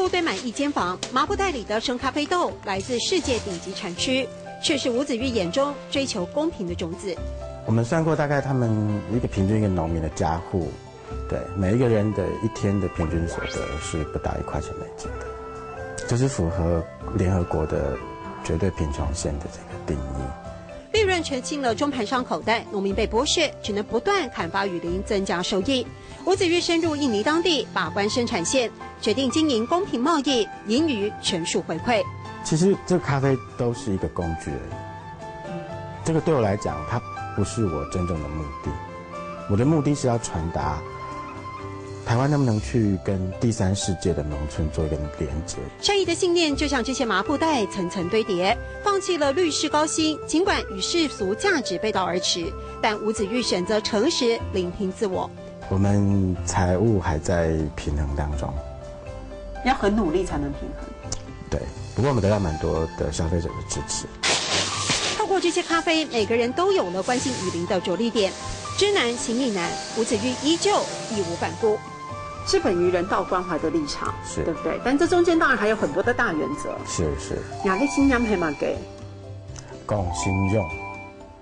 度堆满一间房，麻布袋里的生咖啡豆来自世界顶级产区，却是吴子玉眼中追求公平的种子。我们算过，大概他们平均一个农民的家户，对每一个人的一天的平均所得是不到1块钱美金的，就是符合联合国的绝对贫穷线的这个定义。利润全进了中盘商口袋，农民被剥削，只能不断砍伐雨林，增加收益。吴子玉深入印尼当地，把关生产线，决定经营公平贸易，盈余全数回馈。其实这个咖啡都是一个工具而已，这个对我来讲，它不是我真正的目的。我的目的是要传达台湾能不能去跟第三世界的农村做一个连接。善意的信念就像这些麻布袋层层堆叠，放弃了滤式高薪，尽管与世俗价值背道而驰，但吴子玉选择诚实，聆听自我。我们财务还在平衡当中，要很努力才能平衡。对，不过我们得到蛮多的消费者的支持。透过这些咖啡，每个人都有了关心雨林的着力点。知难行亦难，吴子玉依旧义无反顾。是本于人道关怀的立场，是对不对？但这中间当然还有很多的大原则。是。哪个新疆配嘛给？共新用。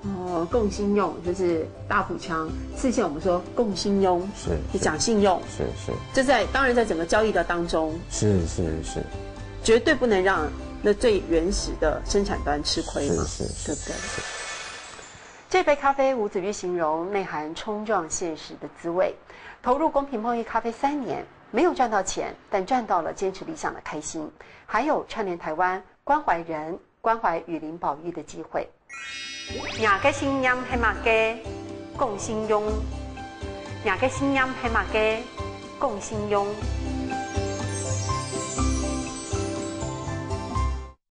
哦，共新用就是大埔腔，四线我们说共新用，是讲信用，是。这当然在整个交易的当中，是，绝对不能让那最原始的生产端吃亏嘛，是，对不对？这杯咖啡，吴子玉形容内含冲撞现实的滋味。投入公平贸易咖啡3年，没有赚到钱，但赚到了坚持理想的开心，还有串联台湾、关怀人、关怀雨林保育的机会。哪个新疆黑马给共新用？哪个新疆黑马给共新用？